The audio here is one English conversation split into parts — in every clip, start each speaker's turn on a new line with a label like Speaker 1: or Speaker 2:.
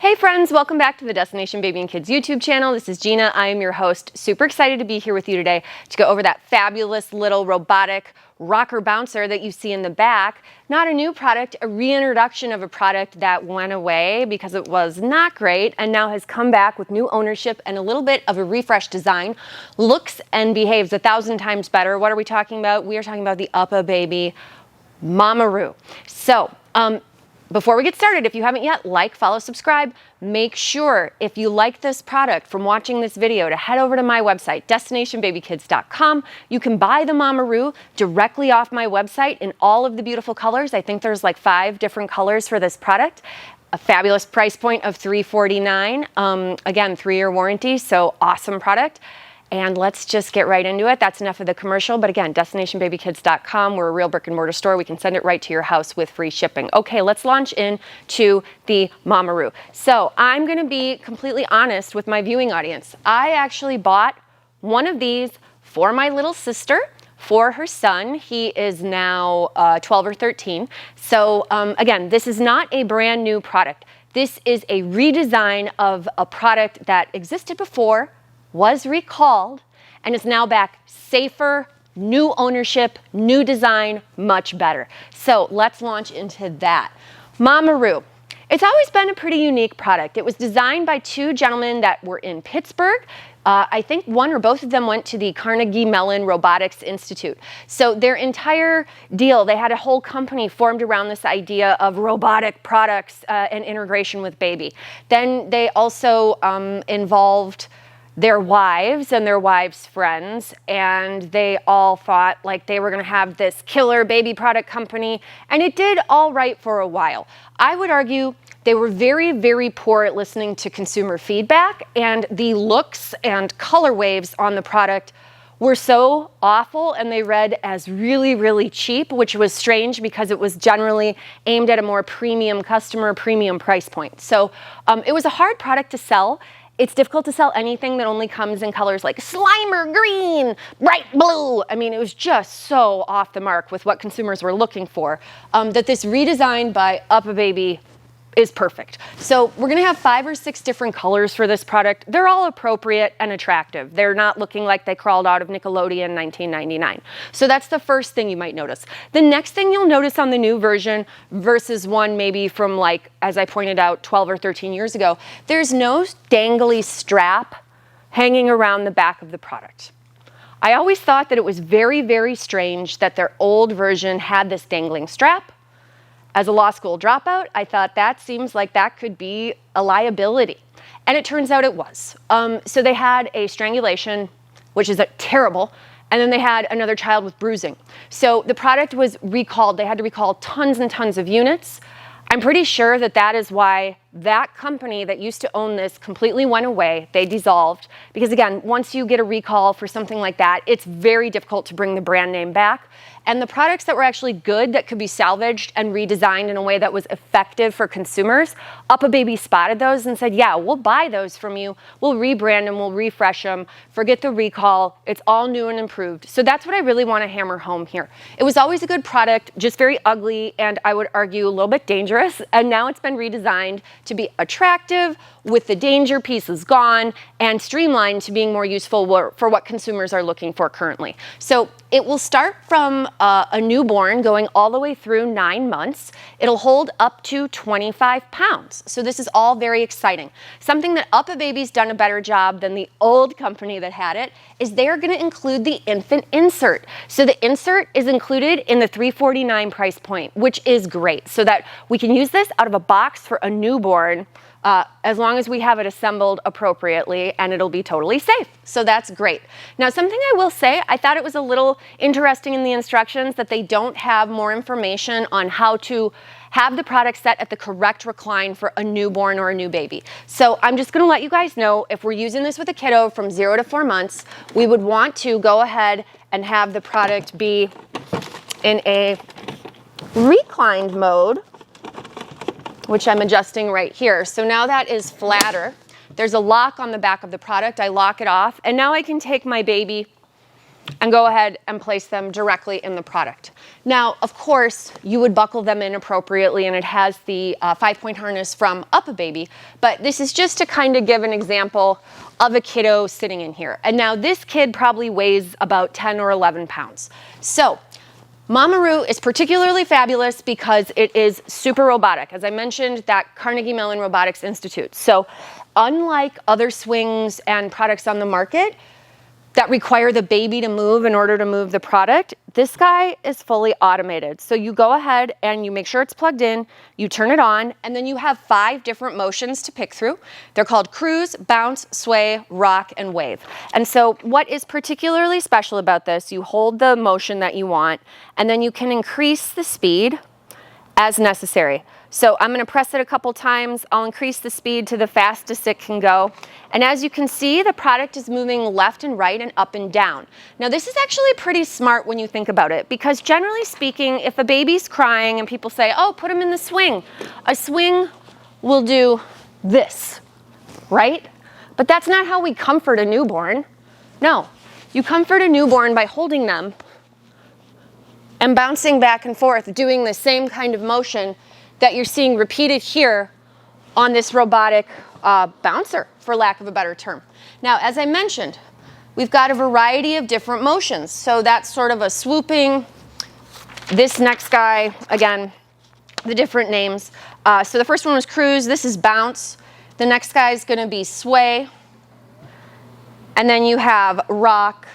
Speaker 1: Hey friends, welcome back to the Destination Baby and Kids YouTube channel. This is Gina. I am your host. Super excited to be here with you today to go over that fabulous little robotic rocker bouncer that you see in the back. Not a new product, a reintroduction of a product that went away because it was not great and now has come back with new ownership and a little bit of a refreshed design. Looks and behaves 1,000 times better. What are we talking about? We are talking about the UPPAbaby Mamaroo. So, before we get started, if you haven't yet, like, follow, subscribe. Make sure, if you like this product from watching this video, to head over to my website, destinationbabykids.com. You can buy the Mamaroo directly off my website in all of the beautiful colors. I think there's like 5 different colors for this product. A fabulous price point of $349. Again, 3-year warranty, so awesome product. And let's just get right into it. That's enough of the commercial. But again, destinationbabykids.com. We're a real brick and mortar store. We can send it right to your house with free shipping. Okay, let's launch into the Mamaroo. So I'm going to be completely honest with my viewing audience. I actually bought one of these for my little sister, for her son. He is now 12 or 13. So again, this is not a brand new product. This is a redesign of a product that existed before, was recalled, and is now back safer, new ownership, new design, much better. So let's launch into that. Mamaroo. It's always been a pretty unique product. It was designed by 2 gentlemen that were in Pittsburgh. I think one or both of them went to the Carnegie Mellon Robotics Institute. So their entire deal, they had a whole company formed around this idea of robotic products and integration with baby. Then they also involved their wives and their wives' friends, and they all thought like they were going to have this killer baby product company, and it did all right for a while. I would argue they were very, very poor at listening to consumer feedback, and the looks and color waves on the product were so awful, and they read as really, really cheap, which was strange because it was generally aimed at a more premium customer, premium price point. So it was a hard product to sell. It's difficult to sell anything that only comes in colors like Slimer green, bright blue. I mean, it was just so off the mark with what consumers were looking for that this redesign by UPPAbaby is perfect. So we're gonna have 5 or 6 different colors for this product. They're all appropriate and attractive. They're not looking like they crawled out of Nickelodeon in 1999. So that's the first thing you might notice. The next thing you'll notice on the new version versus one maybe from, like, as I pointed out, 12 or 13 years ago, there's no dangly strap hanging around the back of the product. I always thought that it was very, very strange that their old version had this dangling strap. As a law school dropout, I thought that seems like that could be a liability. And it turns out it was. So they had a strangulation, which is terrible, and then they had another child with bruising. So the product was recalled. They had to recall tons and tons of units. I'm pretty sure that that is why that company that used to own this completely went away. They dissolved. Because again, once you get a recall for something like that, it's very difficult to bring the brand name back. And the products that were actually good that could be salvaged and redesigned in a way that was effective for consumers, UPPAbaby spotted those and said, yeah, we'll buy those from you. We'll rebrand them, we'll refresh them, forget the recall. It's all new and improved. So that's what I really want to hammer home here. It was always a good product, just very ugly, and I would argue a little bit dangerous. And now it's been redesigned to be attractive with the danger pieces gone and streamlined to being more useful for what consumers are looking for currently. So it will start from a newborn going all the way through 9 months. It'll hold up to 25 pounds. So this is all very exciting. Something that UPPAbaby's done a better job than the old company that had it is they're going to include the infant insert. So the insert is included in the $349 price point, which is great, so that we can use this out of a box for a newborn as long as we have it assembled appropriately, and it'll be totally safe. So that's great. Now, something I will say, I thought it was a little interesting in the instructions that they don't have more information on how to have the product set at the correct recline for a newborn or a new baby. So I'm just gonna let you guys know, if we're using this with a kiddo from 0 to 4 months, we would want to go ahead and have the product be in a reclined mode, which I'm adjusting right here. So now that is flatter. There's a lock on the back of the product. I lock it off, and now I can take my baby and go ahead and place them directly in the product. Now, of course, you would buckle them in appropriately, and it has the 5-point harness from UPPAbaby, but this is just to kind of give an example of a kiddo sitting in here. And now this kid probably weighs about 10 or 11 pounds. So Mamaroo is particularly fabulous because it is super robotic. As I mentioned, that Carnegie Mellon Robotics Institute. So unlike other swings and products on the market that require the baby to move in order to move the product, this guy is fully automated. So you go ahead and you make sure it's plugged in, you turn it on, and then you have 5 different motions to pick through. They're called cruise, bounce, sway, rock, and wave. And so what is particularly special about this, you hold the motion that you want, and then you can increase the speed as necessary. So I'm gonna press it a couple times. I'll increase the speed to the fastest it can go. And as you can see, the product is moving left and right and up and down. Now this is actually pretty smart when you think about it, because generally speaking, if a baby's crying and people say, oh, put him in the swing, a swing will do this, right? But that's not how we comfort a newborn. No, you comfort a newborn by holding them and bouncing back and forth, doing the same kind of motion that you're seeing repeated here on this robotic bouncer, for lack of a better term. Now, as I mentioned, we've got a variety of different motions. So that's sort of a swooping. This next guy, again, the different names. So the first one was cruise. This is bounce. The next guy is going to be sway. And then you have rock.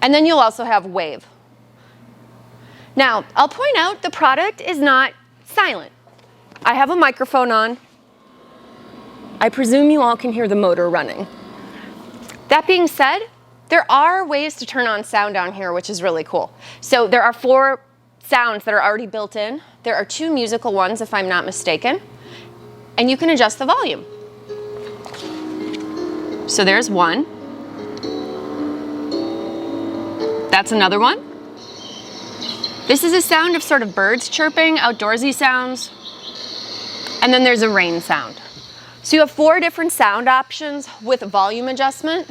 Speaker 1: And then you'll also have wave. Now, I'll point out the product is not silent. I have a microphone on. I presume you all can hear the motor running. That being said, there are ways to turn on sound down here, which is really cool. So there are 4 sounds that are already built in. There are 2 musical ones, if I'm not mistaken. And you can adjust the volume. So there's one. That's another one. This is a sound of sort of birds chirping, outdoorsy sounds. And then there's a rain sound. So you have 4 different sound options with volume adjustment,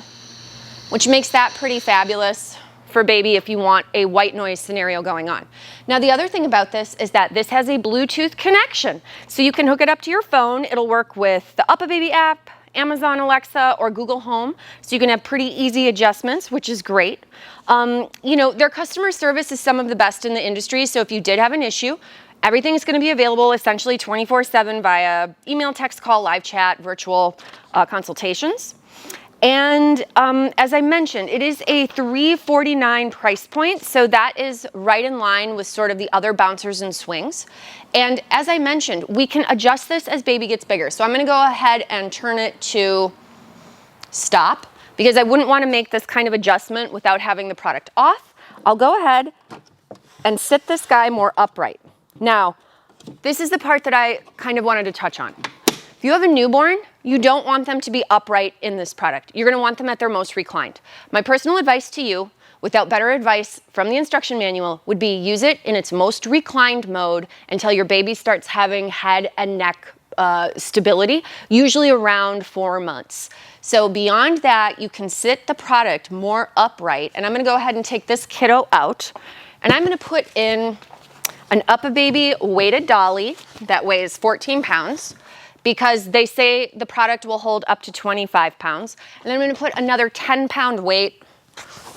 Speaker 1: which makes that pretty fabulous for baby if you want a white noise scenario going on. Now the other thing about this is that this has a Bluetooth connection. So you can hook it up to your phone. It'll work with the UPPAbaby app, Amazon Alexa, or Google Home. So you can have pretty easy adjustments, which is great. You know, their customer service is some of the best in the industry. So if you did have an issue, everything is going to be available essentially 24/7 via email, text, call, live chat, virtual consultations. And as I mentioned, it is a $349 price point, so that is right in line with sort of the other bouncers and swings. And as I mentioned, we can adjust this as baby gets bigger. So I'm going to go ahead and turn it to stop, because I wouldn't want to make this kind of adjustment without having the product off. I'll go ahead and sit this guy more upright. Now, this is the part that I kind of wanted to touch on. If you have a newborn, you don't want them to be upright in this product. You're going to want them at their most reclined. My personal advice to you, without better advice from the instruction manual, would be use it in its most reclined mode until your baby starts having head and neck stability, usually around 4 months. So beyond that, you can sit the product more upright. And I'm going to go ahead and take this kiddo out, and I'm going to put in an UPPAbaby weighted dolly that weighs 14 pounds. Because they say the product will hold up to 25 pounds. And then I'm going to put another 10-pound weight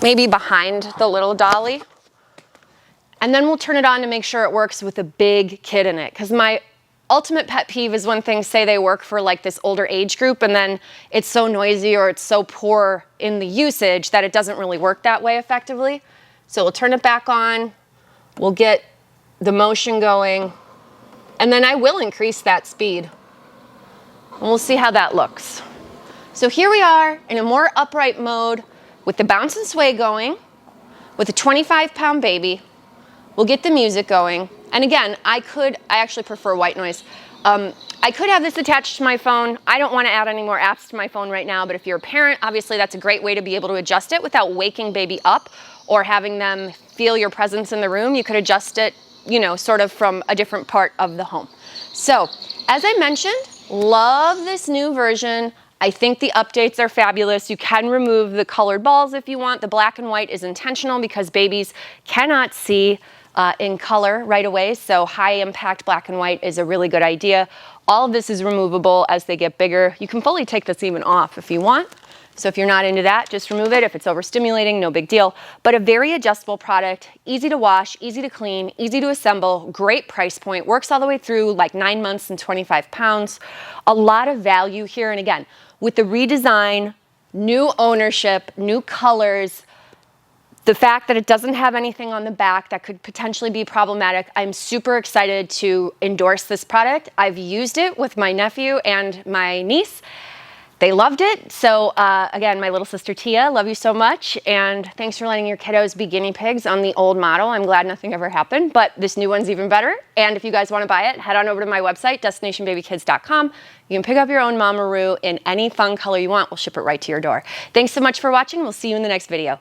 Speaker 1: maybe behind the little dolly. And then we'll turn it on to make sure it works with a big kid in it. Because my ultimate pet peeve is when things say they work for like this older age group and then it's so noisy or it's so poor in the usage that it doesn't really work that way effectively. So we'll turn it back on. We'll get the motion going. And then I will increase that speed. And we'll see how that looks. So here we are in a more upright mode with the bounce and sway going, with a 25-pound baby. We'll get the music going. And again, I actually prefer white noise. I could have this attached to my phone. I don't want to add any more apps to my phone right now, but if you're a parent, obviously that's a great way to be able to adjust it without waking baby up or having them feel your presence in the room. You could adjust it, you know, sort of from a different part of the home. So, as I mentioned, love this new version. I think the updates are fabulous. You can remove the colored balls if you want. The black and white is intentional because babies cannot see in color right away, so high impact black and white is a really good idea. All of this is removable as they get bigger. You can fully take this even off if you want. So if you're not into that, just remove it. If it's overstimulating, no big deal. But a very adjustable product, easy to wash, easy to clean, easy to assemble, great price point, works all the way through like 9 months and 25 pounds. A lot of value here. And again, with the redesign, new ownership, new colors, the fact that it doesn't have anything on the back that could potentially be problematic, I'm super excited to endorse this product. I've used it with my nephew and my niece. They loved it. So again, my little sister Tia, love you so much. And thanks for letting your kiddos be guinea pigs on the old model. I'm glad nothing ever happened, but this new one's even better. And if you guys want to buy it, head on over to my website, destinationbabykids.com. You can pick up your own Mamaroo in any fun color you want. We'll ship it right to your door. Thanks so much for watching. We'll see you in the next video.